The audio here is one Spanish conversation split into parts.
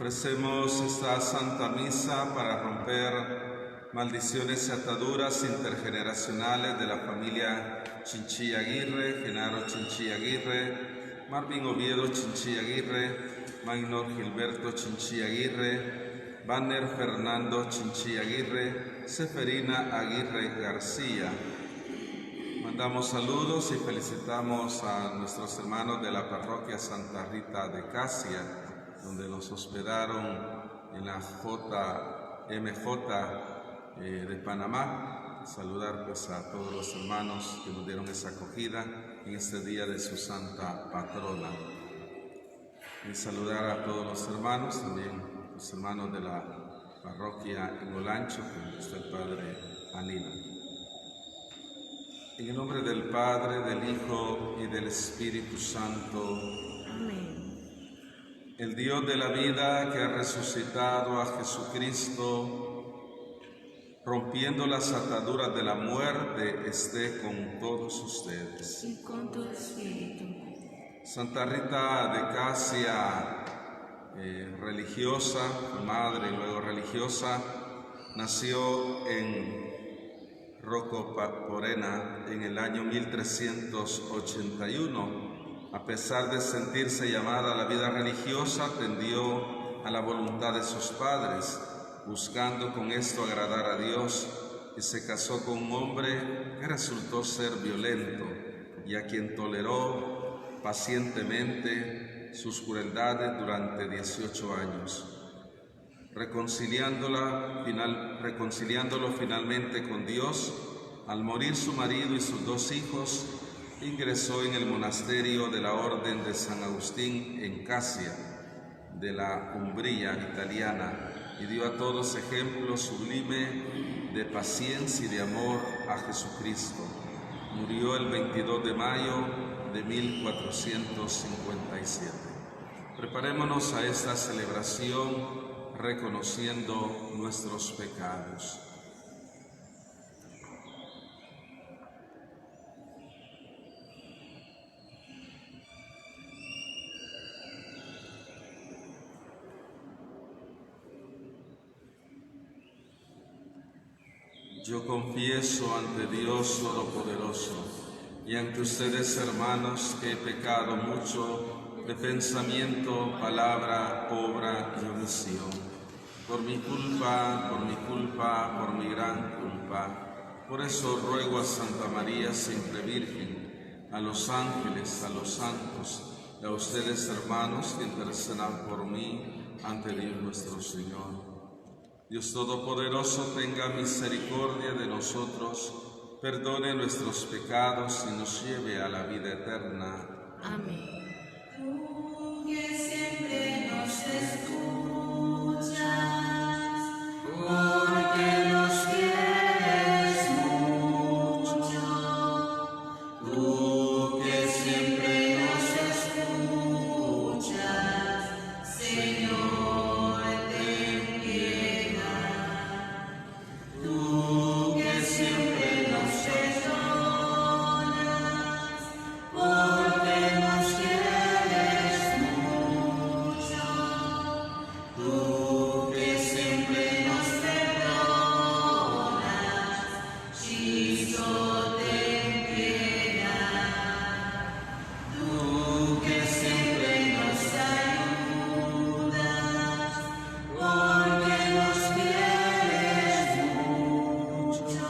Ofrecemos esta Santa Misa para romper maldiciones y ataduras intergeneracionales de la familia Chinchilla Aguirre, Genaro Chinchilla Aguirre, Marvin Oviedo Chinchilla Aguirre, Maynor Gilberto Chinchilla Aguirre, Banner Fernando Chinchilla Aguirre, Seferina Aguirre García. Mandamos saludos y felicitamos a nuestros hermanos de la parroquia Santa Rita de Casia, donde nos hospedaron en la JMJ de Panamá. Saludar pues a todos los hermanos que nos dieron esa acogida en este día de su santa patrona. Y saludar a todos los hermanos, también los hermanos de la parroquia en Olancho, que está el Padre Aníbal. En el nombre del Padre, del Hijo y del Espíritu Santo. Amén. El Dios de la vida que ha resucitado a Jesucristo, rompiendo las ataduras de la muerte, esté con todos ustedes. Y con tu espíritu. Santa Rita de Casia, religiosa, madre y luego religiosa, nació en Rocoporena en el año 1381. A pesar de sentirse llamada a la vida religiosa, atendió a la voluntad de sus padres, buscando con esto agradar a Dios, y se casó con un hombre que resultó ser violento y a quien toleró pacientemente sus crueldades durante 18 años. Reconciliándolo finalmente con Dios, al morir su marido y sus 2 hijos, ingresó en el monasterio de la Orden de San Agustín en Casia, de la Umbría italiana, y dio a todos ejemplo sublime de paciencia y de amor a Jesucristo. Murió el 22 de mayo de 1457. Preparémonos a esta celebración reconociendo nuestros pecados. Yo confieso ante Dios Todopoderoso y ante ustedes, hermanos, que he pecado mucho de pensamiento, palabra, obra y omisión. Por mi culpa, por mi gran culpa. Por eso ruego a Santa María, siempre Virgen, a los ángeles, a los santos, y a ustedes, hermanos, que intercedan por mí ante Dios nuestro Señor. Dios Todopoderoso tenga misericordia de nosotros, perdone nuestros pecados y nos lleve a la vida eterna. Amén. Tú que siempre nos escuchas, porque nos quieres mucho. Tú que siempre nos escuchas, Señor, ten piedad. Tú que siempre nos perdonas, porque nos quieres mucho. Tú que siempre nos perdonas, Cristo, ten piedad. Tú que siempre nos ayudas, porque nos quieres mucho.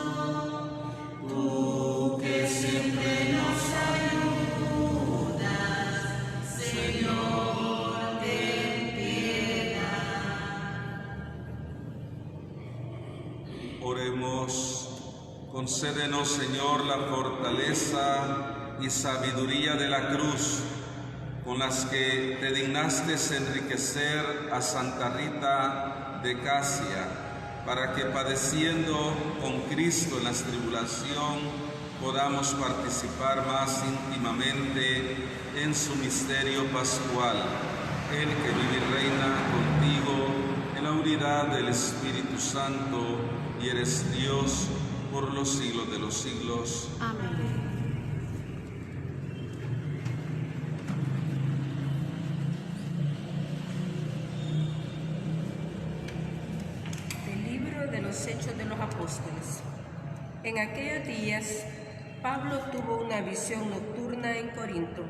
Tú que siempre nos ayudas, Señor, ten piedad. Oremos. Concédenos, Señor, la fortaleza y sabiduría de la cruz, con las que te dignaste enriquecer a Santa Rita de Casia, para que padeciendo con Cristo en la tribulación podamos participar más íntimamente en su misterio pascual, el que vive y reina contigo en la unidad del Espíritu Santo, y eres Dios por los siglos de los siglos. Amén. En aquellos días, Pablo tuvo una visión nocturna en Corinto,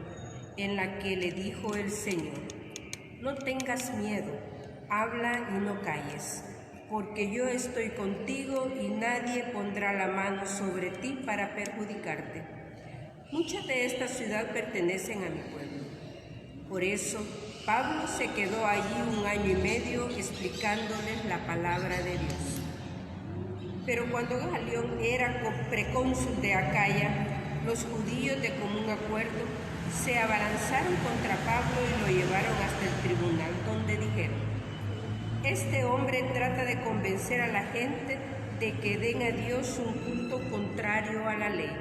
en la que le dijo el Señor: no tengas miedo, habla y no calles, porque yo estoy contigo y nadie pondrá la mano sobre ti para perjudicarte. Muchas de esta ciudad pertenecen a mi pueblo. Por eso, Pablo se quedó allí 1 año y medio explicándoles la palabra de Dios. Pero cuando Galión era precónsul de Acaya, los judíos de común acuerdo se abalanzaron contra Pablo y lo llevaron hasta el tribunal, donde dijeron: este hombre trata de convencer a la gente de que den a Dios un culto contrario a la ley.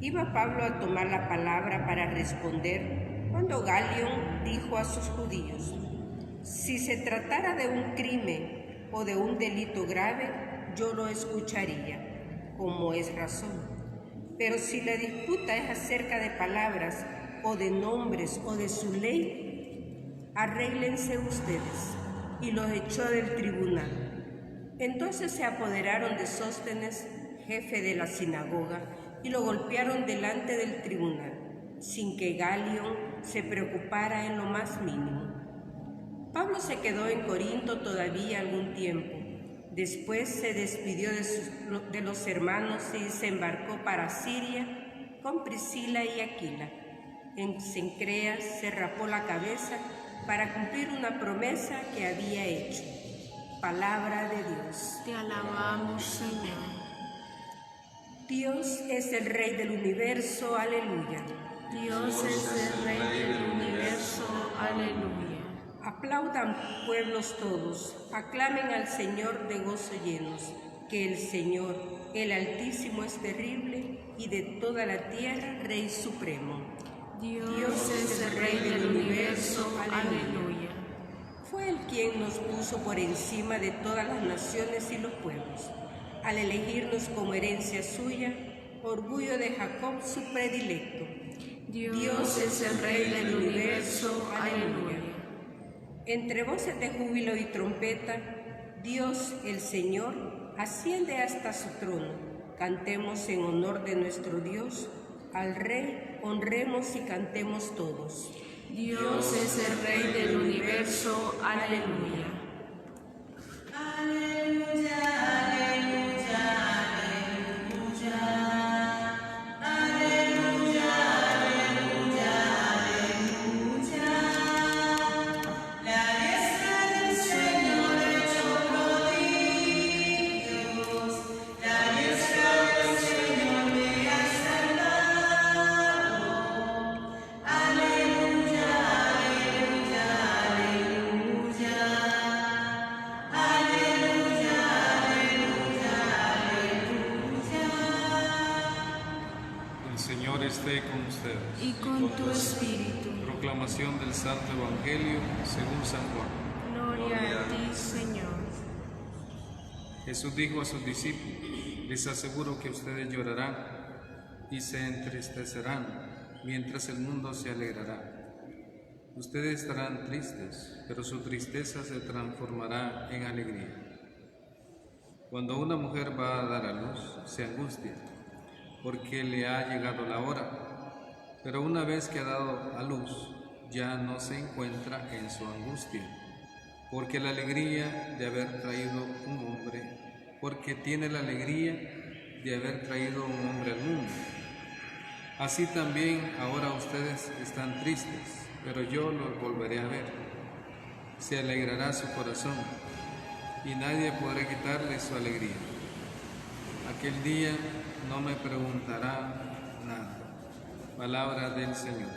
Iba Pablo a tomar la palabra para responder cuando Galión dijo a sus judíos: si se tratara de un crimen o de un delito grave, yo lo escucharía, como es razón. Pero si la disputa es acerca de palabras o de nombres o de su ley, arréglense ustedes. Y los echó del tribunal. Entonces se apoderaron de Sóstenes, jefe de la sinagoga, y lo golpearon delante del tribunal, sin que Galión se preocupara en lo más mínimo. Pablo se quedó en Corinto todavía algún tiempo. Después se despidió de los hermanos y se embarcó para Siria con Priscila y Aquila. En Cencrea se rapó la cabeza para cumplir una promesa que había hecho. Palabra de Dios. Te alabamos, Señor. Dios es el Rey del universo, aleluya. Dios es el Rey del universo, aleluya. Aplaudan pueblos todos, aclamen al Señor de gozo llenos, que el Señor, el Altísimo, es terrible y de toda la tierra Rey supremo. Dios es el Rey del universo, aleluya. Fue Él quien nos puso por encima de todas las naciones y los pueblos, al elegirnos como herencia suya, orgullo de Jacob su predilecto. Dios es el Rey del universo, aleluya. Entre voces de júbilo y trompeta, Dios, el Señor, asciende hasta su trono. Cantemos en honor de nuestro Dios. Al Rey honremos y cantemos todos. Dios es el Rey del universo, aleluya. Aleluya, aleluya, aleluya. Aleluya, aleluya, aleluya. La diestra del Señor hecho prodigios. La diestra del Señor me ha salvado. Aleluya, aleluya, aleluya. Aleluya, aleluya, aleluya. El Señor esté con ustedes. Y con tu espíritu. Proclamación del Santo Evangelio según San Juan. Gloria a ti, Señor. Jesús dijo a sus discípulos: les aseguro que ustedes llorarán y se entristecerán, mientras el mundo se alegrará. Ustedes estarán tristes, pero su tristeza se transformará en alegría. Cuando una mujer va a dar a luz, se angustia, porque le ha llegado la hora. Pero una vez que ha dado a luz, ya no se encuentra en su angustia, porque la alegría de haber traído un hombre, porque tiene la alegría de haber traído un hombre al mundo. Así también ahora ustedes están tristes, pero yo los volveré a ver. Se alegrará su corazón, y nadie podrá quitarle su alegría. Aquel día no me preguntará nada. Palabra del Señor.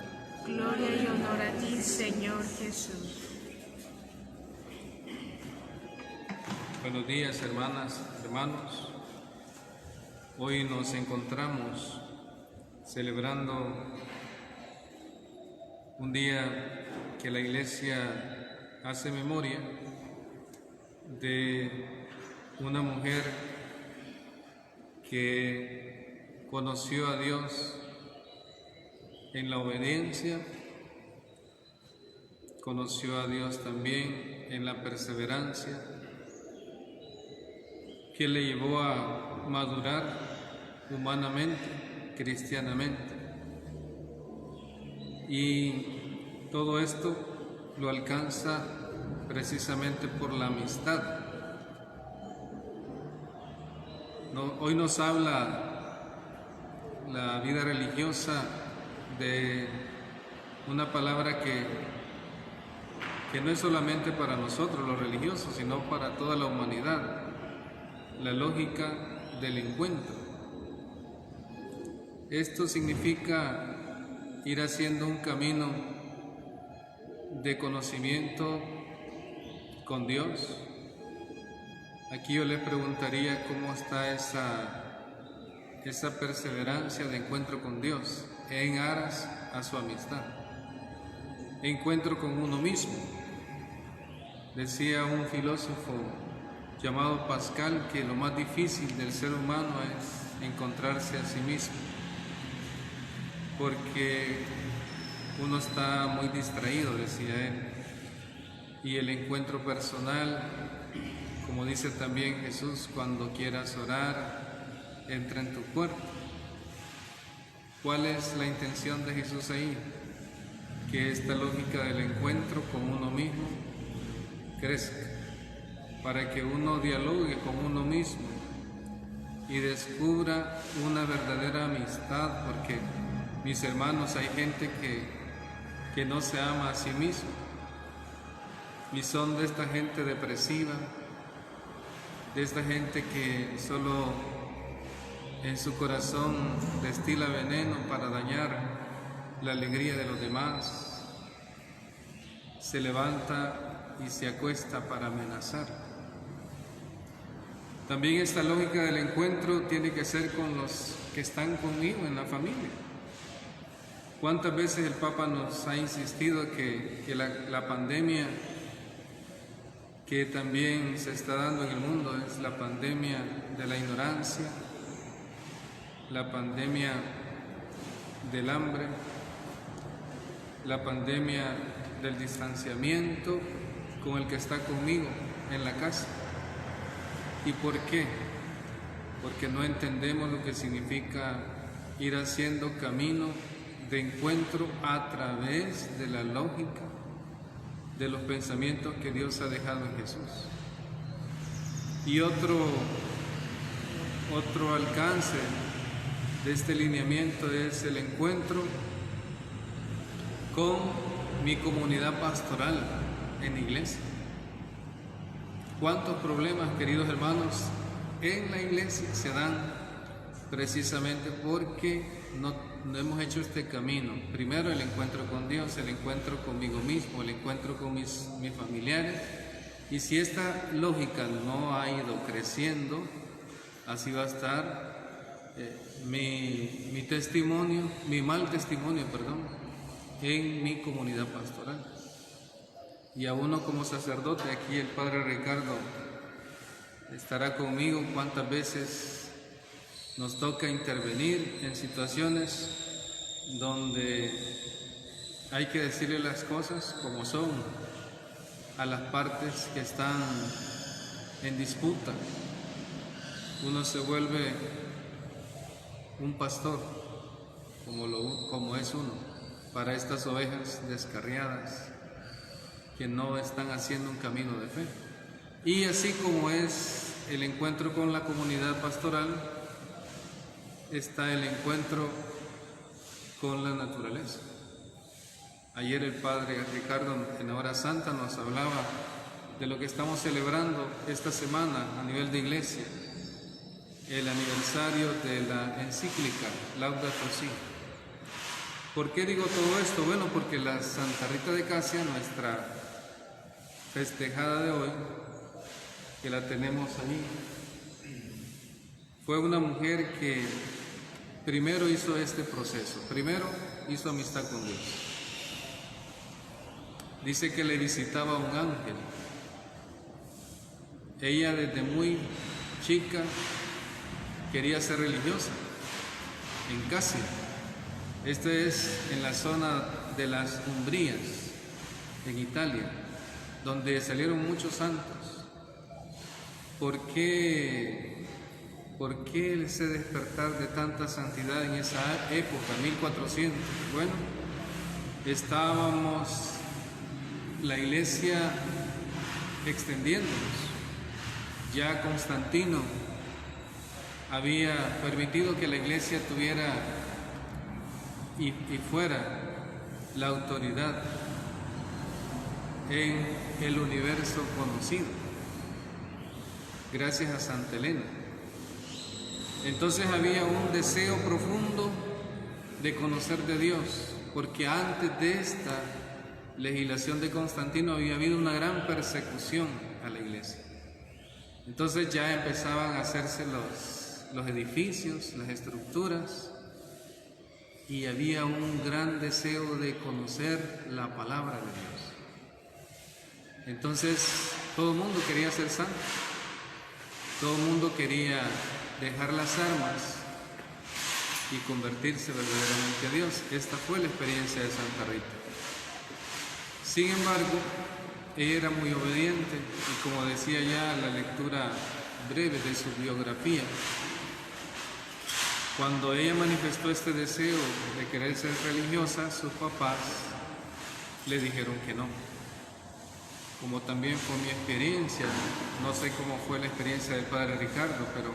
Gloria y honor a ti, Señor Jesús. Buenos días, hermanas, hermanos. Hoy nos encontramos celebrando un día que la Iglesia hace memoria de una mujer que conoció a Dios en la obediencia, conoció a Dios también en la perseverancia que le llevó a madurar humanamente, cristianamente. Y todo esto lo alcanza precisamente por la amistad. Hoy nos habla la vida religiosa de una palabra que no es solamente para nosotros los religiosos, sino para toda la humanidad, la lógica del encuentro. Esto significa ir haciendo un camino de conocimiento con Dios. Aquí yo le preguntaría cómo está esa perseverancia de encuentro con Dios en aras a su amistad, encuentro con uno mismo. Decía un filósofo llamado Pascal que lo más difícil del ser humano es encontrarse a sí mismo, porque uno está muy distraído, decía él, y el encuentro personal, como dice también Jesús, cuando quieras orar, entra en tu cuarto. ¿Cuál es la intención de Jesús ahí? Que esta lógica del encuentro con uno mismo crezca, para que uno dialogue con uno mismo y descubra una verdadera amistad, porque, mis hermanos, hay gente que no se ama a sí mismo y son de esta gente depresiva, de esta gente que solo en su corazón destila veneno para dañar la alegría de los demás, se levanta y se acuesta para amenazar. También esta lógica del encuentro tiene que ser con los que están conmigo en la familia. ¿Cuántas veces el Papa nos ha insistido que la pandemia que también se está dando en el mundo es la pandemia de la ignorancia, la pandemia del hambre, la pandemia del distanciamiento con el que está conmigo en la casa? ¿Y por qué? Porque no entendemos lo que significa ir haciendo camino de encuentro a través de la lógica de los pensamientos que Dios ha dejado en Jesús. Y otro alcance de este lineamiento es el encuentro con mi comunidad pastoral en la iglesia. ¿Cuántos problemas, queridos hermanos, en la iglesia se dan precisamente porque no hemos hecho este camino? Primero el encuentro con Dios, el encuentro conmigo mismo, el encuentro con mis familiares. Y si esta lógica no ha ido creciendo, así va a estar mi testimonio, mi mal testimonio, en mi comunidad pastoral. Y a uno como sacerdote, aquí el Padre Ricardo estará conmigo cuántas veces nos toca intervenir en situaciones donde hay que decirle las cosas como son a las partes que están en disputa. Uno se vuelve un pastor, como es uno, para estas ovejas descarriadas que no están haciendo un camino de fe. Y así como es el encuentro con la comunidad pastoral, está el encuentro con la naturaleza. Ayer el Padre Ricardo en la hora santa nos hablaba de lo que estamos celebrando esta semana a nivel de iglesia, el aniversario de la encíclica Laudato Si. ¿Por qué digo todo esto? Bueno, porque la Santa Rita de Casia, nuestra festejada de hoy, que la tenemos ahí, fue una mujer que primero hizo este proceso, primero hizo amistad con Dios. Dice que le visitaba un ángel. Ella desde muy chica quería ser religiosa en Casia. Esto es en la zona de las Umbrías, en Italia, donde salieron muchos santos. ¿por qué ese despertar de tanta santidad en esa época, 1400? Bueno, estábamos la iglesia extendiéndonos. Ya Constantino había permitido que la iglesia tuviera y fuera la autoridad en el universo conocido, gracias a Santa Elena. Entonces había un deseo profundo de conocer de Dios, porque antes de esta legislación de Constantino había habido una gran persecución a la iglesia. Entonces ya empezaban a hacerse los edificios, las estructuras, y había un gran deseo de conocer la palabra de Dios. Entonces todo el mundo quería ser santo, todo el mundo quería dejar las armas y convertirse verdaderamente a Dios. Esta fue la experiencia de Santa Rita. Sin embargo, ella era muy obediente y, como decía ya la lectura breve de su biografía, cuando ella manifestó este deseo de querer ser religiosa, sus papás le dijeron que no. Como también fue mi experiencia, no sé cómo fue la experiencia del padre Ricardo, pero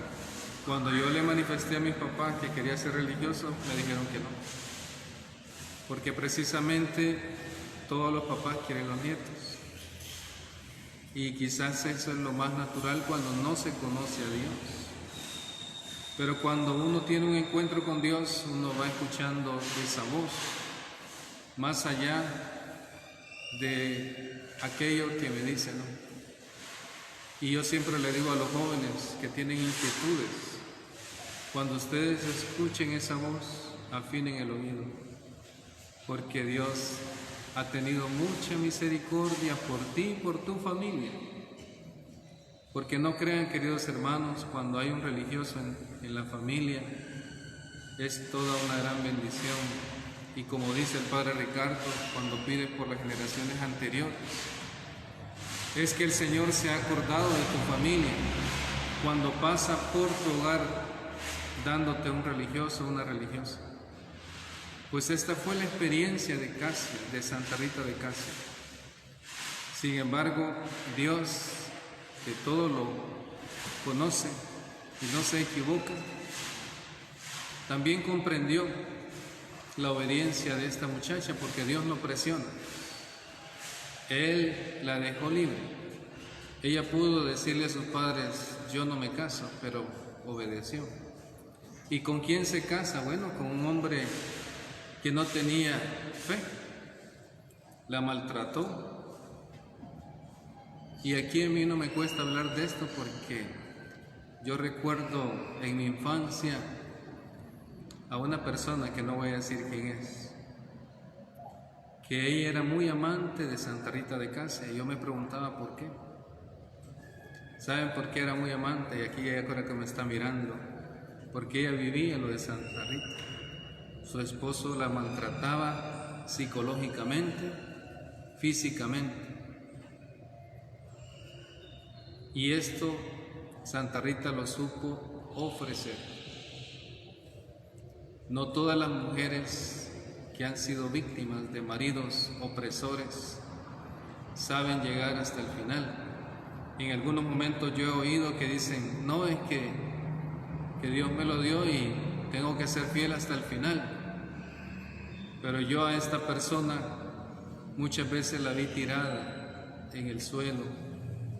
cuando yo le manifesté a mis papás que quería ser religioso, me dijeron que no. Porque precisamente todos los papás quieren los nietos. Y quizás eso es lo más natural cuando no se conoce a Dios. Pero cuando uno tiene un encuentro con Dios, uno va escuchando esa voz, más allá de aquello que me dice no. Y yo siempre le digo a los jóvenes que tienen inquietudes, cuando ustedes escuchen esa voz, afinen el oído, porque Dios ha tenido mucha misericordia por ti y por tu familia. Porque no crean, queridos hermanos, cuando hay un religioso en la familia, es toda una gran bendición. Y como dice el padre Ricardo, cuando pide por las generaciones anteriores, es que el Señor se ha acordado de tu familia cuando pasa por tu hogar dándote un religioso o una religiosa. Pues esta fue la experiencia de Casia, de Santa Rita de Casia. Sin embargo, Dios, que todo lo conoce y no se equivoca, también comprendió la obediencia de esta muchacha, porque Dios no presiona. Él la dejó libre. Ella pudo decirle a sus padres, yo no me caso, pero obedeció. ¿Y con quién se casa? Bueno, con un hombre que no tenía fe. La maltrató. Y aquí a mí no me cuesta hablar de esto, porque yo recuerdo en mi infancia a una persona que no voy a decir quién es, que ella era muy amante de Santa Rita de Casia, y yo me preguntaba por qué. ¿Saben por qué era muy amante? Y aquí ella creo que me está mirando, porque ella vivía lo de Santa Rita. Su esposo la maltrataba psicológicamente, físicamente. Y esto Santa Rita lo supo ofrecer. No todas las mujeres que han sido víctimas de maridos opresores saben llegar hasta el final. En algunos momentos yo he oído que dicen, no, es que Dios me lo dio y tengo que ser fiel hasta el final. Pero yo a esta persona muchas veces la vi tirada en el suelo,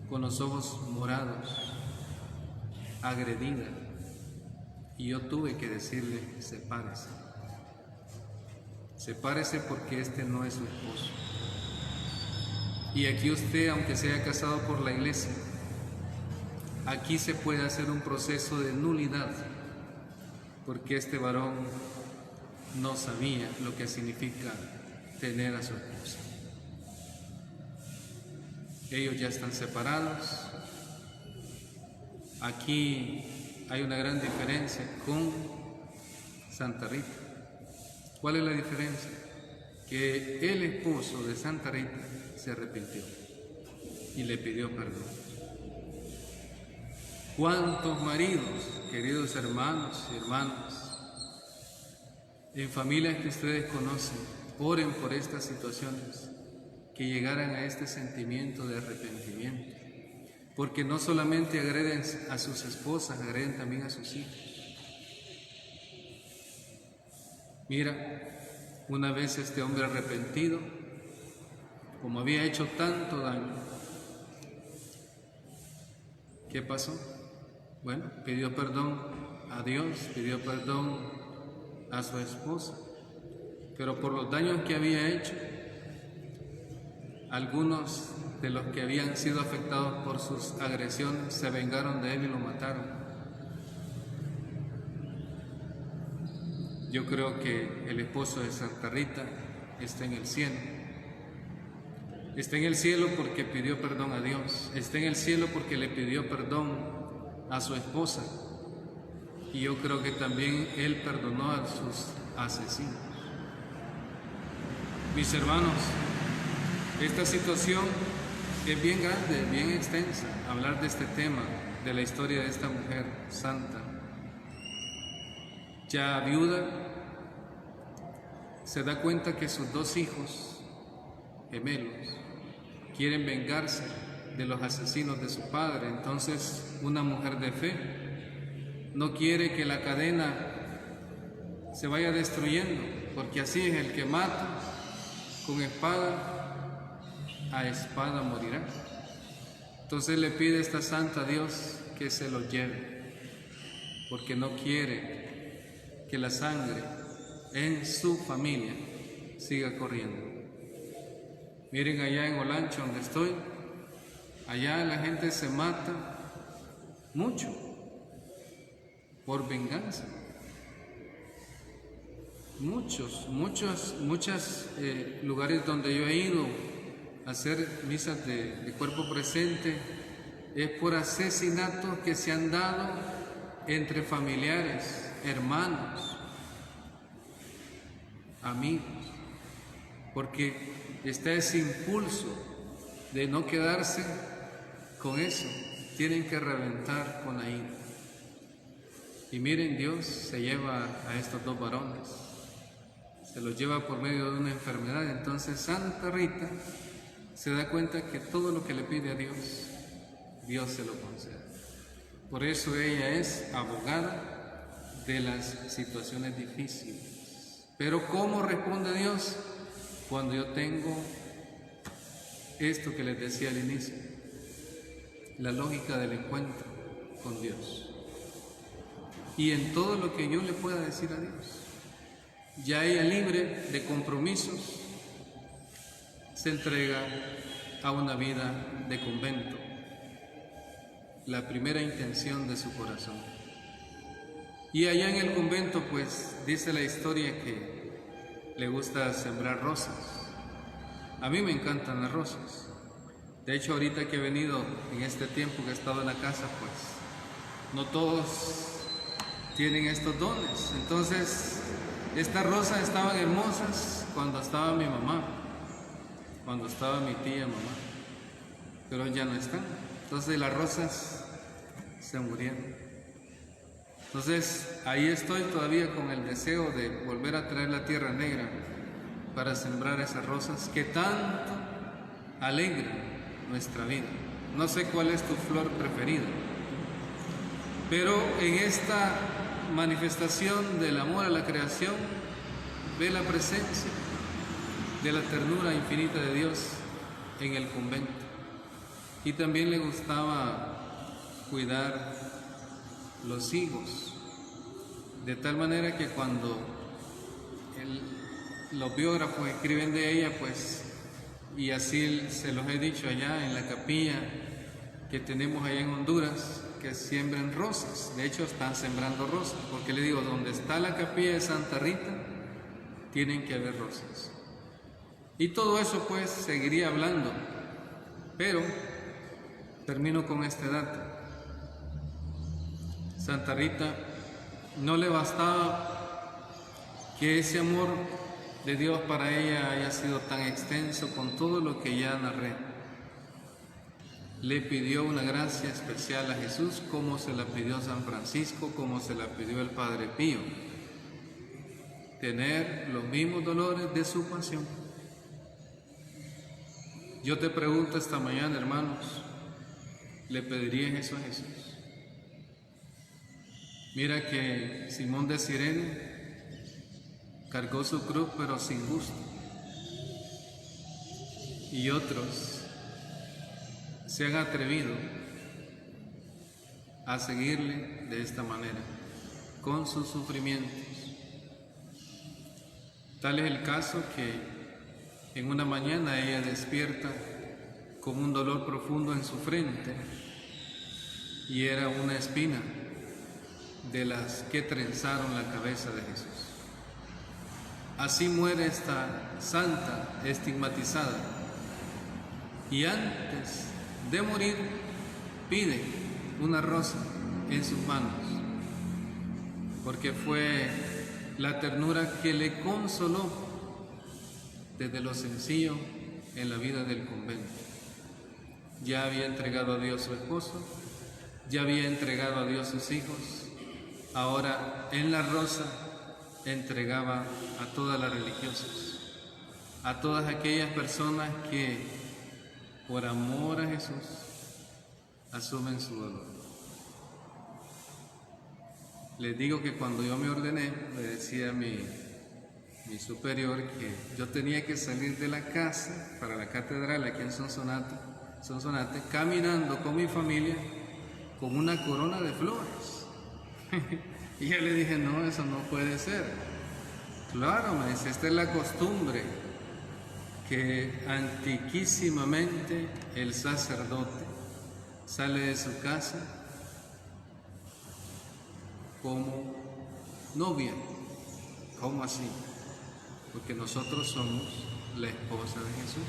con los ojos morados, agredida. Y yo tuve que decirle, sepárese. Sepárese, porque este no es su esposo. Y aquí usted, aunque se haya casado por la iglesia, aquí se puede hacer un proceso de nulidad, porque este varón no sabía lo que significa tener a su esposa. Ellos ya están separados. Aquí hay una gran diferencia con Santa Rita. ¿Cuál es la diferencia? Que el esposo de Santa Rita se arrepintió y le pidió perdón. ¿Cuántos maridos, queridos hermanos y hermanas, en familias que ustedes conocen, oren por estas situaciones, que llegaran a este sentimiento de arrepentimiento? Porque no solamente agreden a sus esposas, agreden también a sus hijos. Mira, una vez este hombre arrepentido, como había hecho tanto daño, ¿qué pasó? Bueno, pidió perdón a Dios, pidió perdón a su esposa, pero por los daños que había hecho, algunos de los que habían sido afectados por sus agresiones se vengaron de él y lo mataron. Yo creo que el esposo de Santa Rita está en el cielo. Está en el cielo porque pidió perdón a Dios. Está en el cielo porque le pidió perdón a su esposa. Y yo creo que también él perdonó a sus asesinos. Mis hermanos, esta situación es bien grande, bien extensa. Hablar de este tema, de la historia de esta mujer santa, ya viuda, se da cuenta que sus dos hijos gemelos quieren vengarse de los asesinos de su padre. Entonces, una mujer de fe no quiere que la cadena se vaya destruyendo, porque así es: el que mata con espada, a espada morirá. Entonces le pide esta santa a Dios que se los lleve, porque no quiere que la sangre en su familia siga corriendo. Miren allá en Olancho, donde estoy, allá la gente se mata mucho por venganza. Muchos lugares donde yo he ido a hacer misas de cuerpo presente es por asesinatos que se han dado entre familiares, hermanos, amigos, porque está ese impulso de no quedarse con eso, tienen que reventar con la ira. Y miren, Dios se lleva a estos dos varones, se los lleva por medio de una enfermedad. Entonces Santa Rita se da cuenta que todo lo que le pide a Dios, Dios se lo concede. Por eso ella es abogada de las situaciones difíciles. Pero ¿cómo responde Dios? Cuando yo tengo esto que les decía al inicio, la lógica del encuentro con Dios. Y en todo lo que yo le pueda decir a Dios, ya ella, libre de compromisos, se entrega a una vida de convento, la primera intención de su corazón. Y allá en el convento, pues, dice la historia que le gusta sembrar rosas. A mí me encantan las rosas. De hecho, ahorita que he venido en este tiempo que he estado en la casa, pues, no todos tienen estos dones. Entonces, estas rosas estaban hermosas cuando estaba mi mamá, cuando estaba mi tía mamá, pero ya no están. Entonces las rosas se murieron. Entonces ahí estoy todavía con el deseo de volver a traer la tierra negra para sembrar esas rosas que tanto alegran nuestra vida. No sé cuál es tu flor preferida, pero en esta manifestación del amor a la creación ve la presencia de la ternura infinita de Dios en el convento. Y también le gustaba cuidar los higos, de tal manera que cuando los biógrafos escriben de ella, pues, y así se los he dicho allá en la capilla que tenemos allá en Honduras, que siembren rosas. De hecho están sembrando rosas, porque le digo, donde está la capilla de Santa Rita tienen que haber rosas. Y todo eso pues seguiría hablando, pero termino con este dato. Santa Rita no le bastaba que ese amor de Dios para ella haya sido tan extenso con todo lo que ya narré. le pidió una gracia especial a Jesús, como se la pidió San Francisco, como se la pidió el Padre Pío. Tener los mismos dolores de su pasión. Yo te pregunto esta mañana, hermanos, ¿le pedirían eso a Jesús? Mira que Simón de Cirene cargó su cruz, pero sin gusto. Y otros se han atrevido a seguirle de esta manera, con sus sufrimientos. Tal es el caso que en una mañana ella despierta con un dolor profundo en su frente, y era una espina de las que trenzaron la cabeza de Jesús. Así muere esta santa estigmatizada, y antes de morir pide una rosa en sus manos, porque fue la ternura que le consoló desde lo sencillo en la vida del convento. Ya había entregado a Dios su esposo, ya había entregado a Dios sus hijos, ahora en la rosa entregaba a todas las religiosas, a todas aquellas personas que por amor a Jesús asumen su dolor. Les digo que cuando yo me ordené, le decía a mi superior que yo tenía que salir de la casa para la catedral aquí en Sonsonate, caminando con mi familia con una corona de flores. Y yo le dije, no, eso no puede ser. Claro, me dice, esta es la costumbre que antiquísimamente el sacerdote sale de su casa como novia. ¿Cómo así? Porque nosotros somos la esposa de Jesús.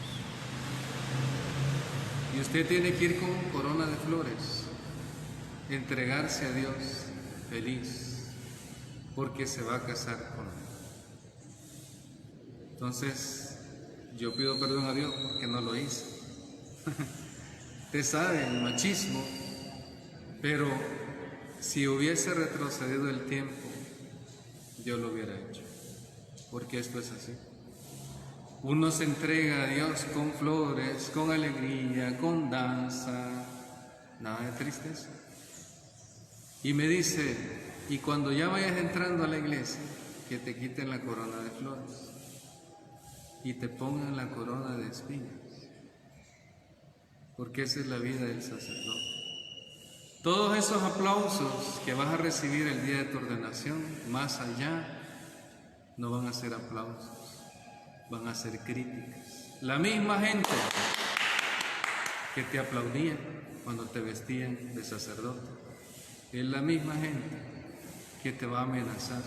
Y usted tiene que ir con corona de flores, entregarse a Dios feliz, porque se va a casar con Él. Entonces, yo pido perdón a Dios porque no lo hice. Usted sabe, el machismo, pero si hubiese retrocedido el tiempo, yo lo hubiera hecho, porque esto es así. Uno se entrega a Dios con flores, con alegría, con danza, nada de tristeza. Y me dice, y cuando ya vayas entrando a la iglesia, que te quiten la corona de flores y te pongan la corona de espinas, porque esa es la vida del sacerdote. Todos esos aplausos que vas a recibir el día de tu ordenación, más allá, no van a ser aplausos, van a ser críticas. La misma gente que te aplaudía cuando te vestían de sacerdote, es la misma gente que te va a amenazar,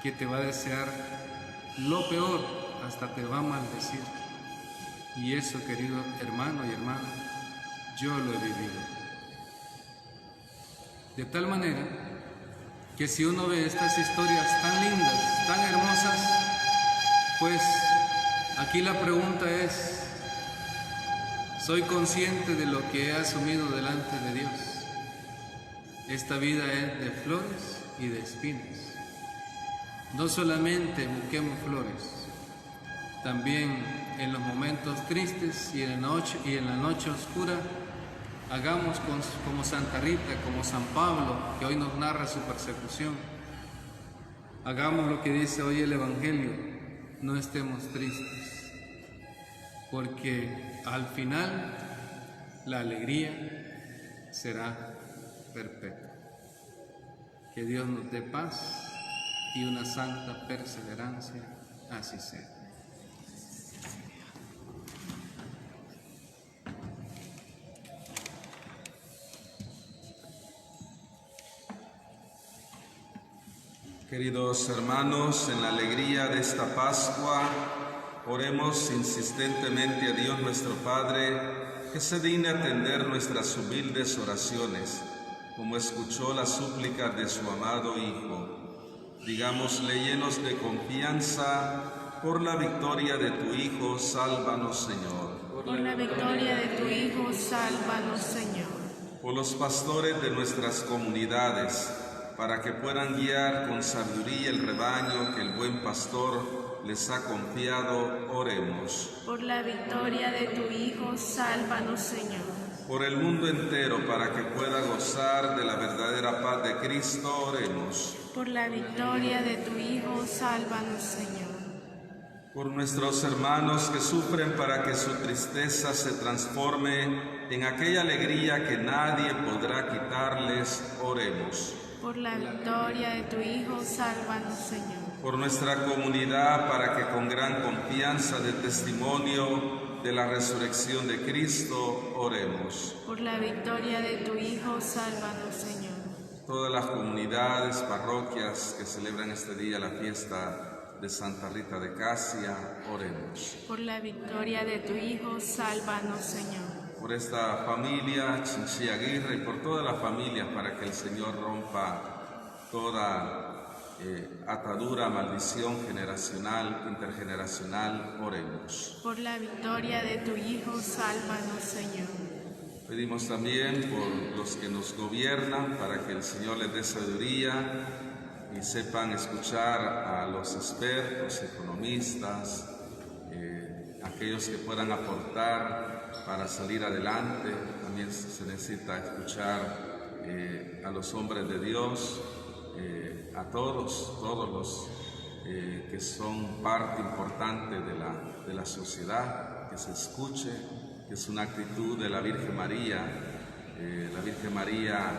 que te va a desear lo peor, hasta te va a maldecir. Y eso, querido hermano y hermana, yo lo he vivido. De tal manera que si uno ve estas historias tan lindas, tan hermosas, pues aquí la pregunta es, ¿soy consciente de lo que he asumido delante de Dios? Esta vida es de flores y de espinas. No solamente busquemos flores, también en los momentos tristes y en la noche oscura, hagamos como Santa Rita, como San Pablo, que hoy nos narra su persecución. Hagamos lo que dice hoy el Evangelio, no estemos tristes, porque al final la alegría será perpetua. Que Dios nos dé paz y una santa perseverancia, así sea. Queridos hermanos, en la alegría de esta Pascua, oremos insistentemente a Dios nuestro Padre, que se digne atender nuestras humildes oraciones, como escuchó la súplica de su amado Hijo. Digámosle llenos de confianza, por la victoria de tu Hijo, sálvanos, Señor. Por la victoria de tu Hijo, sálvanos, Señor. Por los pastores de nuestras comunidades, para que puedan guiar con sabiduría el rebaño que el buen pastor les ha confiado, oremos. Por la victoria de tu Hijo, sálvanos, Señor. Por el mundo entero, para que pueda gozar de la verdadera paz de Cristo, oremos. Por la victoria de tu Hijo, sálvanos, Señor. Por nuestros hermanos que sufren, para que su tristeza se transforme en aquella alegría que nadie podrá quitarles, oremos. Por la victoria de tu Hijo, sálvanos, Señor. Por nuestra comunidad, para que con gran confianza de testimonio de la resurrección de Cristo, oremos. Por la victoria de tu Hijo, sálvanos, Señor. Todas las comunidades, parroquias que celebran este día la fiesta de Santa Rita de Casia, oremos. Por la victoria de tu Hijo, sálvanos, Señor. Por esta familia Chinchilla Aguirre y por todas las familias, para que el Señor rompa toda atadura, maldición generacional, intergeneracional, oremos. Por la victoria de tu Hijo, sálvanos, Señor. Pedimos también por los que nos gobiernan, para que el Señor les dé sabiduría y sepan escuchar a los expertos, economistas, aquellos que puedan aportar para salir adelante. También se necesita escuchar a los hombres de Dios, a todos los que son parte importante de la sociedad, que se escuche, que es una actitud de la Virgen María. La Virgen María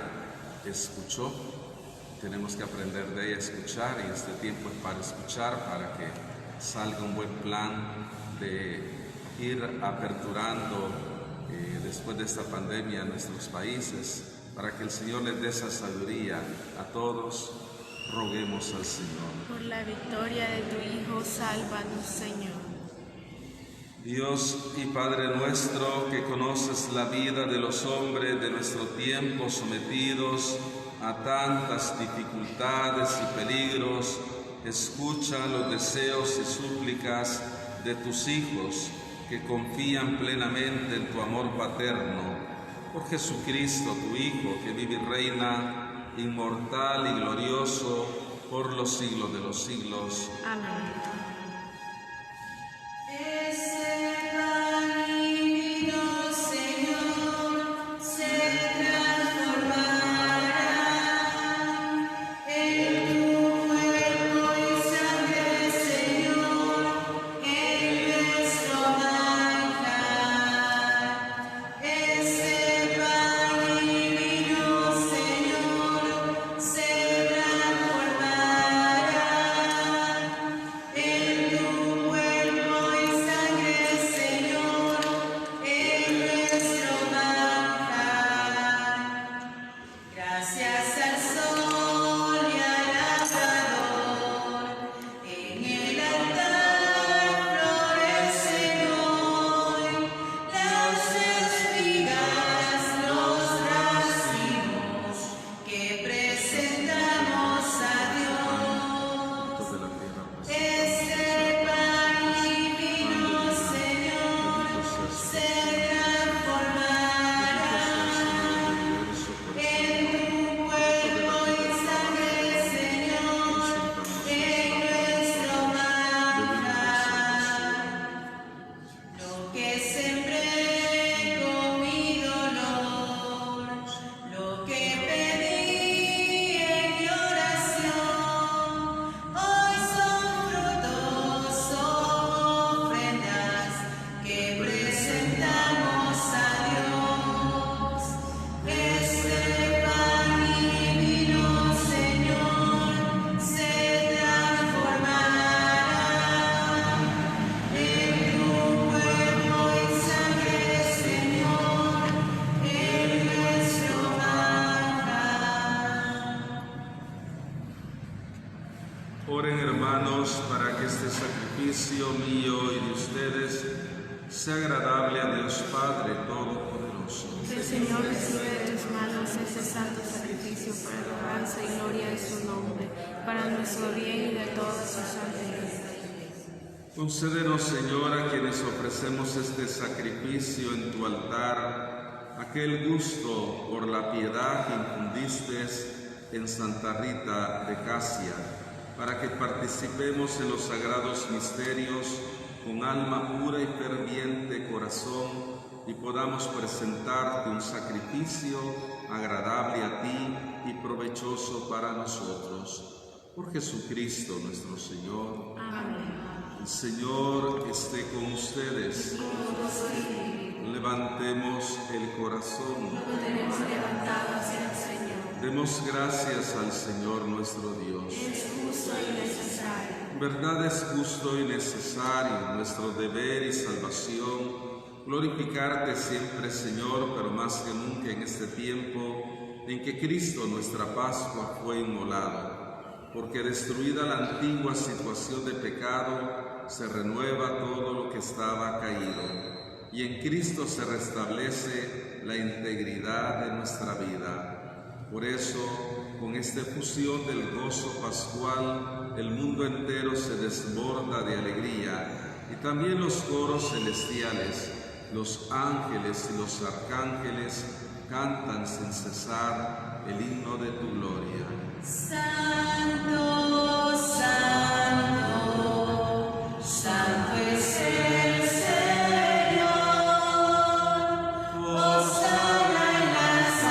escuchó, tenemos que aprender de ella a escuchar, y este tiempo es para escuchar, para que salga un buen plan de ir aperturando después de esta pandemia nuestros países, para que el Señor les dé esa sabiduría a todos. Roguemos al Señor. Por la victoria de tu Hijo, sálvanos, Señor. Dios y Padre nuestro, que conoces la vida de los hombres de nuestro tiempo sometidos a tantas dificultades y peligros, escucha los deseos y súplicas de tus hijos que confían plenamente en tu amor paterno. Por Jesucristo, tu Hijo, que vive y reina inmortal y glorioso por los siglos de los siglos. Amén. Oren, hermanos, para que este sacrificio mío y de ustedes sea agradable a Dios Padre Todopoderoso. Que el Señor reciba de tus manos este santo sacrificio para la alabanza y gloria de su nombre, para nuestro bien y de toda su santa iglesia. Concédenos, Señor, a quienes ofrecemos este sacrificio en tu altar, aquel gusto por la piedad que infundiste en Santa Rita de Casia, para que participemos en los sagrados misterios con alma pura y ferviente corazón y podamos presentarte un sacrificio agradable a ti y provechoso para nosotros. Por Jesucristo nuestro Señor. Amén. El Señor esté con ustedes. Levantemos el corazón. Lo tenemos levantado hacia el Señor. Demos gracias al Señor nuestro Dios. Es justo y necesario. Verdad es justo y necesario, nuestro deber y salvación, glorificarte siempre, Señor, pero más que nunca en este tiempo en que Cristo, nuestra Pascua, fue inmolado, porque destruida la antigua situación de pecado, se renueva todo lo que estaba caído, y en Cristo se restablece la integridad de nuestra vida. Por eso, con esta efusión del gozo pascual, el mundo entero se desborda de alegría, y también los coros celestiales, los ángeles y los arcángeles cantan sin cesar el himno de tu gloria. Santo, santo, santo es el Señor. Hosana en las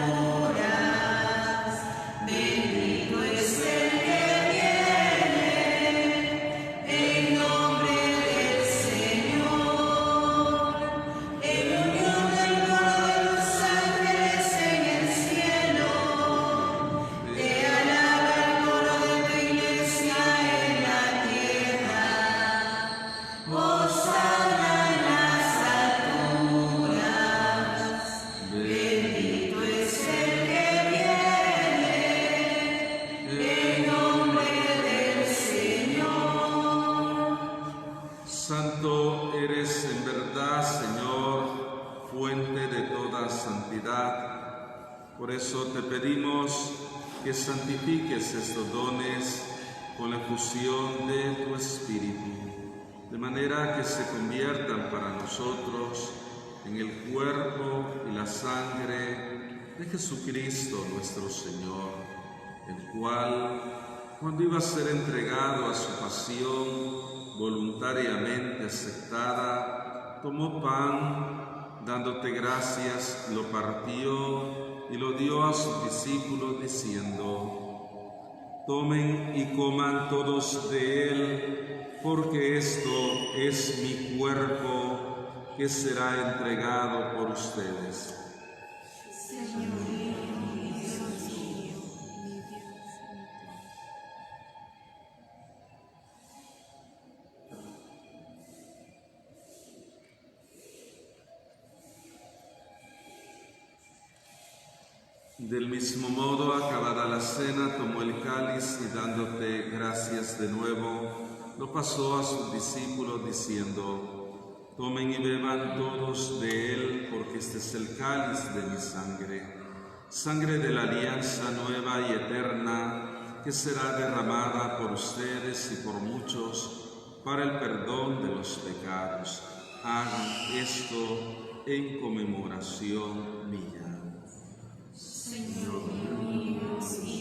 alturas. Bendito es el que viene en nombre del Señor. En unión del coro de los ángeles en el cielo. Te alaba el coro de tu iglesia en la tierra. Hosana en las alturas. Bendito es el que viene en nombre del Señor. Santo eres en verdad, Señor, fuente de toda santidad. Por eso te pedimos que santifiques estos dones con la efusión de tu Espíritu, de manera que se conviertan para nosotros en el cuerpo y la sangre de Jesucristo nuestro Señor, el cual, cuando iba a ser entregado a su pasión voluntariamente aceptada, tomó pan, dándote gracias, lo partió y lo dio a sus discípulos diciendo: tomen y coman todos de él, porque esto es mi cuerpo que será entregado por ustedes. Señor mío y Dios mío. Del mismo modo, acabada la cena, tomó el cáliz y dándote gracias de nuevo, lo pasó a sus discípulos diciendo: tomen y beban todos de él, porque este es el cáliz de mi sangre, sangre de la alianza nueva y eterna, que será derramada por ustedes y por muchos para el perdón de los pecados. Hagan esto en conmemoración mía. Señor mío y Dios mío.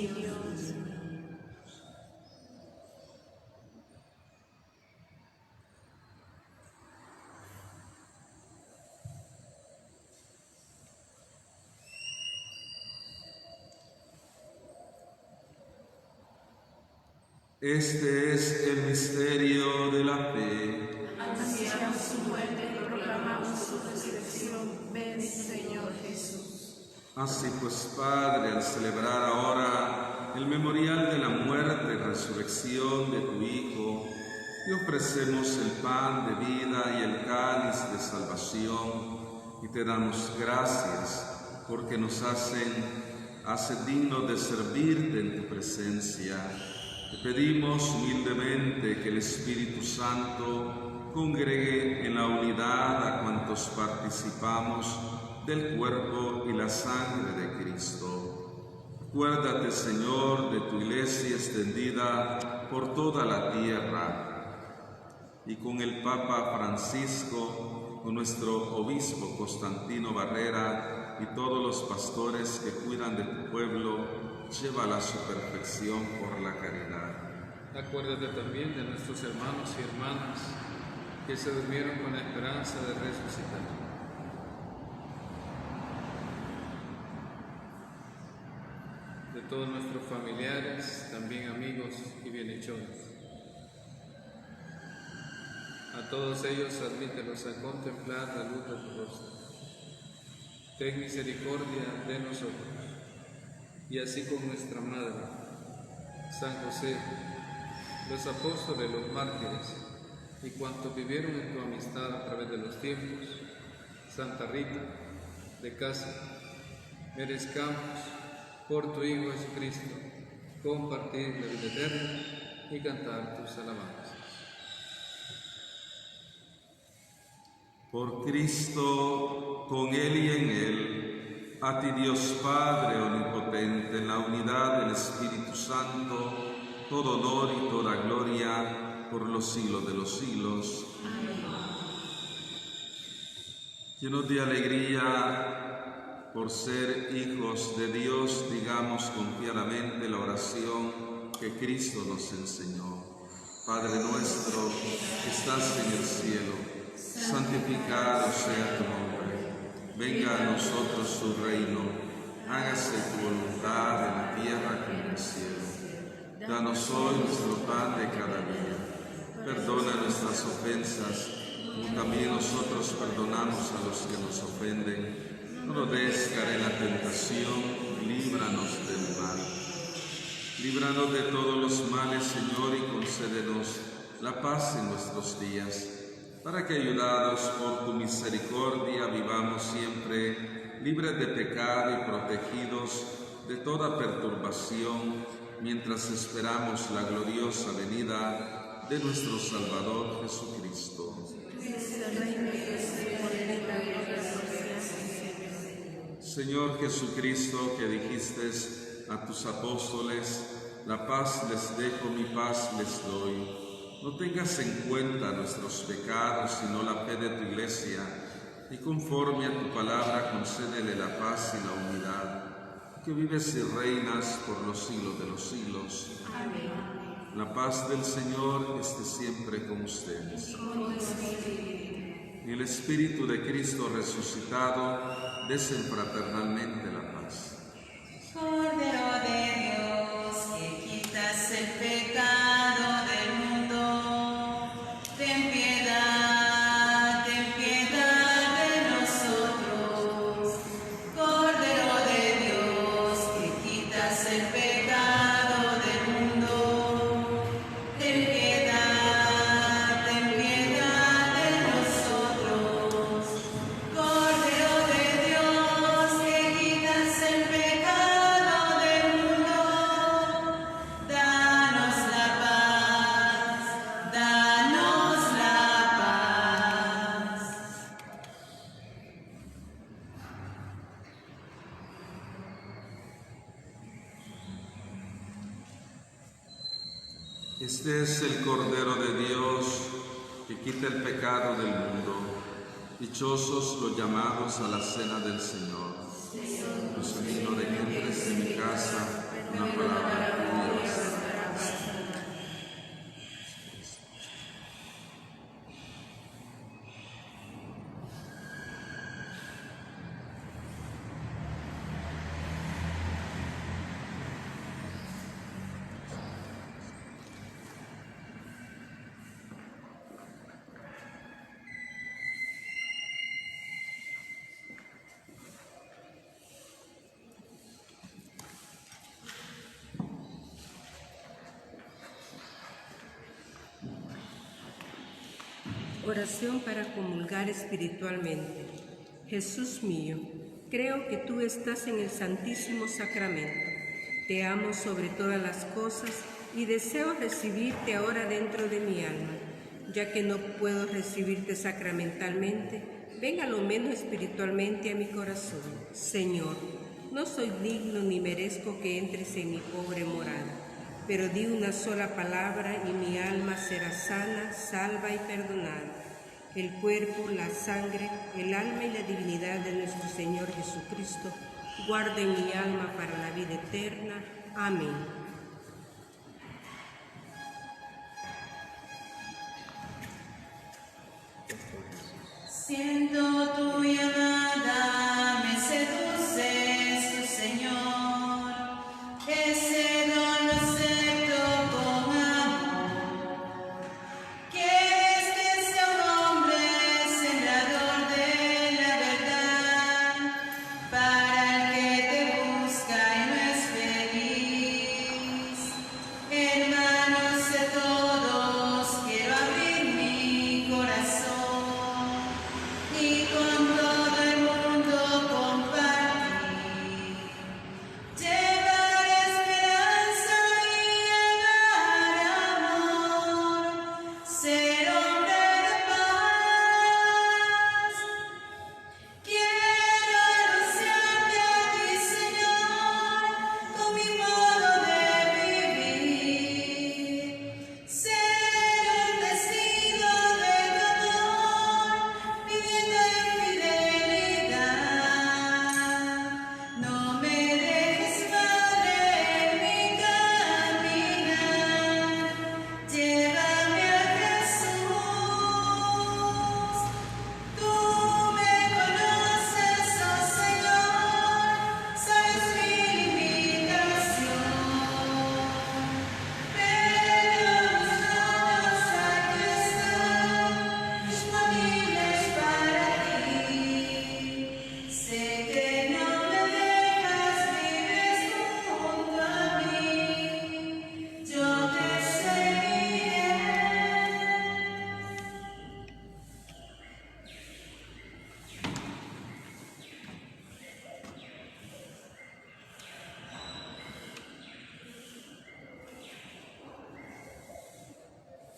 Este es el misterio de la fe. Anunciamos su muerte y proclamamos su resurrección. Ven, Señor Jesús. Así pues, Padre, al celebrar ahora el memorial de la muerte y resurrección de tu Hijo, te ofrecemos el pan de vida y el cáliz de salvación, y te damos gracias porque nos hace dignos de servirte en tu presencia. Te pedimos humildemente que el Espíritu Santo congregue en la unidad a cuantos participamos del cuerpo y la sangre de Cristo. Acuérdate, Señor, de tu iglesia extendida por toda la tierra y con el Papa Francisco, con nuestro obispo Constantino Barrera y todos los pastores que cuidan de tu pueblo, llévala a su perfección por la caridad. Acuérdate también de nuestros hermanos y hermanas que se durmieron con la esperanza de resucitar. De todos nuestros familiares, también amigos y bienhechores. A todos ellos admítelos a contemplar la luz de tu rostro. Ten misericordia de nosotros, y así con nuestra Madre, San José, los apóstoles, los mártires, y cuantos vivieron en tu amistad a través de los tiempos, Santa Rita de Cássia, merezcamos por tu Hijo Jesucristo compartir la vida eterna y cantar tus alabanzas. Por Cristo, con Él y en Él, a ti Dios Padre omnipotente, en la unidad del Espíritu Santo, todo honor y toda gloria por los siglos de los siglos. Amén. Llenos de alegría por ser hijos de Dios, digamos confiadamente la oración que Cristo nos enseñó. Padre nuestro que estás en el cielo, santificado sea tu nombre. Venga a nosotros tu reino. Hágase tu voluntad en la tierra como en el cielo. Danos hoy nuestro pan de cada día. Perdona nuestras ofensas, como también nosotros perdonamos a los que nos ofenden. No nos dejes caer en la tentación, líbranos del mal. Líbranos de todos los males, Señor, y concédenos la paz en nuestros días, para que, ayudados por tu misericordia, vivamos siempre libres de pecado y protegidos de toda perturbación, mientras esperamos la gloriosa venida de nuestro Salvador Jesucristo. Señor Jesucristo, que dijiste a tus apóstoles, la paz les dejo, mi paz les doy. No tengas en cuenta nuestros pecados, sino la fe de tu Iglesia, y conforme a tu palabra concédele la paz y la unidad, que vives y reinas por los siglos de los siglos. Amén. La paz del Señor esté siempre con ustedes. Y el Espíritu de Cristo resucitado, desen fraternalmente la paz. Cordero de Dios, que quitas el pecado del mundo, ten piedad de nosotros. Cordero de Dios, que quitas el pecado del mundo, ten piedad de nosotros. Cordero de Dios, que quitas el pecado del mundo, danos la paz, danos la paz. Este es el Cordero de Dios que quita el pecado del mundo. Dichosos los llamados a la cena del Señor. Los animo de que entres en mi casa, una palabra tuya bastará. Oración para comulgar espiritualmente. Jesús mío, creo que tú estás en el Santísimo Sacramento. Te amo sobre todas las cosas y deseo recibirte ahora dentro de mi alma. Ya que no puedo recibirte sacramentalmente, ven a lo menos espiritualmente a mi corazón. Señor, no soy digno ni merezco que entres en mi pobre morada, pero di una sola palabra y mi alma será sana, salva y perdonada. El cuerpo, la sangre, el alma y la divinidad de nuestro Señor Jesucristo guarden mi alma para la vida eterna. Amén. Siento tu llamada, me seduces, tu Señor, ese don lo acepto con amor. Quieres que sea un hombre sembrador de la verdad, para el que te busca y no es feliz. Hermanos de todos, quiero abrir mi corazón y con todo el mundo compartir, llevar esperanza y llevar amor, ser hombre de paz. Quiero anunciarte a ti, Señor, con mi modo de vivir, ser un testigo de tu amor, viviendo en fidelidad. No me dejes, Padre, en mi caminar, llévame a Jesús. Tú me conoces, oh Señor, sabes mi limitación, pero mis manos aquí están, disponibles para ti. Sé que no me dejas, vives junto a mí, yo te seguiré.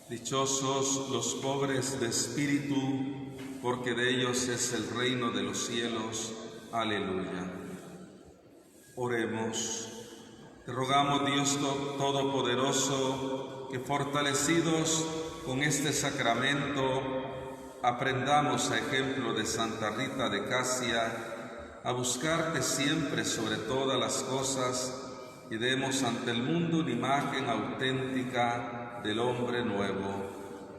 Dichosos los pobres de espíritu, porque de ellos es el reino de los cielos. Aleluya. Oremos. Te rogamos, Dios Todopoderoso, que fortalecidos con este sacramento, aprendamos a ejemplo de Santa Rita de Casia a buscarte siempre sobre todas las cosas y demos ante el mundo una imagen auténtica del hombre nuevo.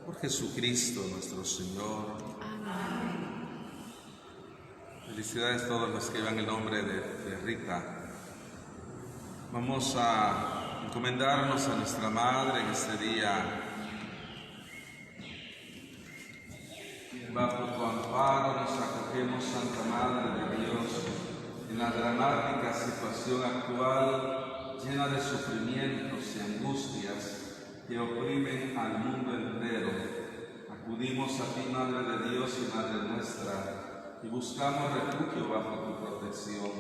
Por Jesucristo nuestro Señor. Amén. Felicidades a todos los que llevan el nombre de Rita. Vamos a encomendarnos a nuestra Madre en este día. Bajo tu amparo nos acogemos, Santa Madre de Dios, en la dramática situación actual, llena de sufrimientos y angustias que oprimen al mundo entero. Acudimos a ti, Madre de Dios y Madre nuestra, y buscamos refugio bajo tu protección.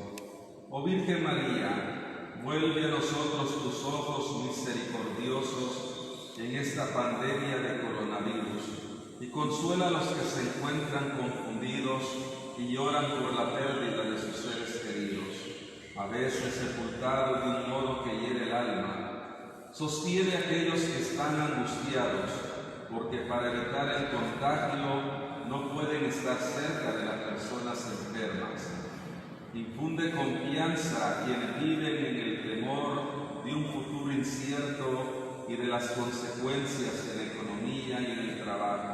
Oh Virgen María, vuelve a nosotros tus ojos misericordiosos en esta pandemia de coronavirus, y consuela a los que se encuentran confundidos y lloran por la pérdida de sus seres queridos, a veces sepultados de un modo que hiere el alma. Sostiene a aquellos que están angustiados, porque para evitar el contagio no pueden estar cerca de las personas enfermas. Infunde confianza a quienes viven en el temor de un futuro incierto y de las consecuencias en la economía y en el trabajo.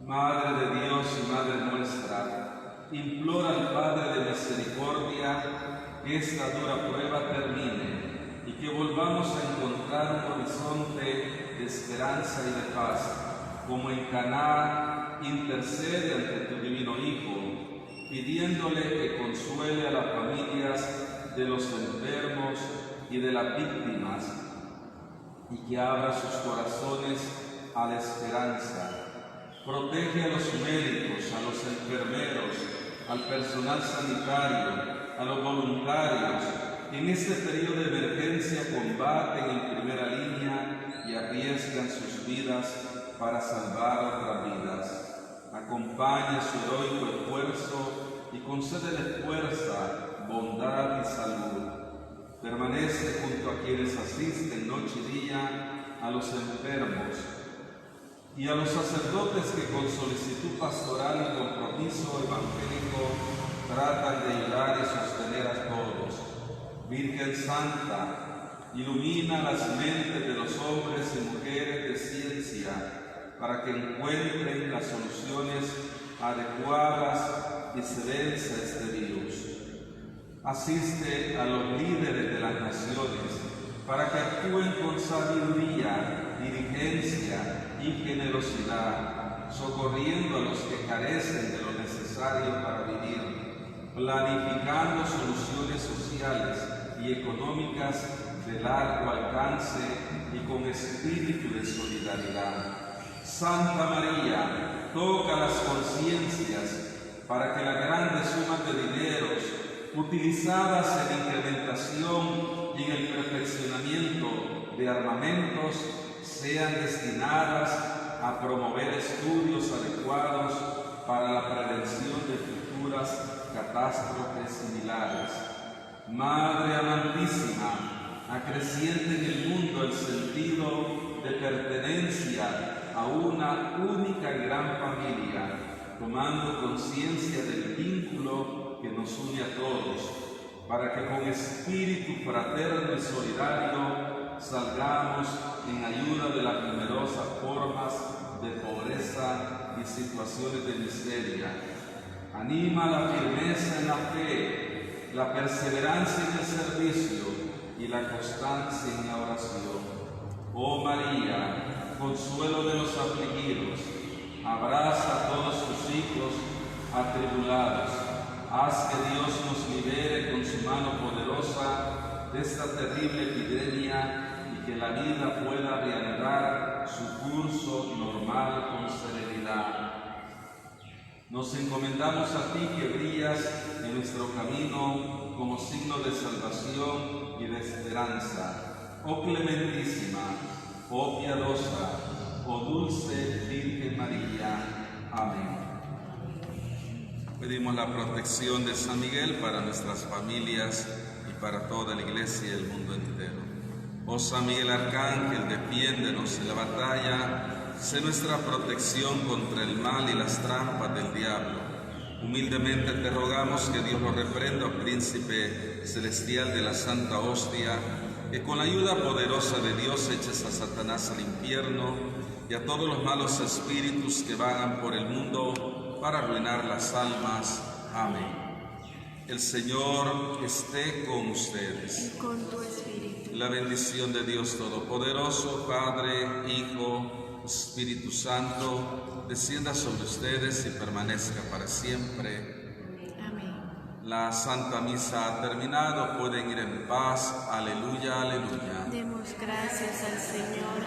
Madre de Dios y Madre nuestra, implora al Padre de misericordia que esta dura prueba termine y que volvamos a encontrar un horizonte de esperanza y de paz, como en Caná intercede ante tu divino Hijo, pidiéndole que consuele a las familias de los enfermos y de las víctimas, y que abra sus corazones a la esperanza. Protege a los médicos, a los enfermeros, al personal sanitario, a los voluntarios, que en este periodo de emergencia combaten en primera línea y arriesgan sus vidas para salvar otras vidas. Acompaña su heroico esfuerzo y concédele fuerza, bondad y salud. Permanece junto a quienes asisten noche y día, a los enfermos y a los sacerdotes que con solicitud pastoral y compromiso evangélico tratan de ayudar y sostener a todos. Virgen Santa, ilumina las mentes de los hombres y mujeres de ciencia para que encuentren las soluciones adecuadas y se vence este virus. Asiste a los líderes de las naciones para que actúen con sabiduría, diligencia y generosidad, socorriendo a los que carecen de lo necesario para vivir, planificando soluciones sociales y económicas de largo alcance y con espíritu de solidaridad. Santa María, toca las conciencias para que las grandes sumas de dineros utilizadas en incrementación y en el perfeccionamiento de armamentos sean destinadas a promover estudios adecuados para la prevención de futuras catástrofes similares. Madre amantísima, acreciente en el mundo el sentido de pertenencia a una única gran familia, tomando conciencia del vínculo que nos une a todos, para que con espíritu fraterno y solidario salgamos en ayuda de las numerosas formas de pobreza y situaciones de miseria. Anima la firmeza en la fe, la perseverancia en el servicio y la constancia en la oración. Oh María, consuelo de los afligidos, abraza a todos tus hijos atribulados. Haz que Dios nos libere con su mano poderosa de esta terrible epidemia y que la vida pueda reanudar su curso normal con serenidad. Nos encomendamos a ti que brillas en nuestro camino como signo de salvación y de esperanza. Oh clementísima, oh piadosa, oh dulce Virgen María. Amén. Pedimos la protección de San Miguel para nuestras familias y para toda la Iglesia y el mundo entero. Oh San Miguel Arcángel, defiéndenos en la batalla, sé nuestra protección contra el mal y las trampas del diablo. Humildemente te rogamos que Dios lo reprenda, oh Príncipe celestial de la Santa Hostia, que con la ayuda poderosa de Dios eches a Satanás al infierno y a todos los malos espíritus que vagan por el mundo para arruinar las almas. Amén. El Señor esté con ustedes. Y con tu espíritu. La bendición de Dios Todopoderoso, Padre, Hijo, Espíritu Santo, descienda sobre ustedes y permanezca para siempre. Amén. La Santa Misa ha terminado, pueden ir en paz. Aleluya, aleluya. Demos gracias al Señor.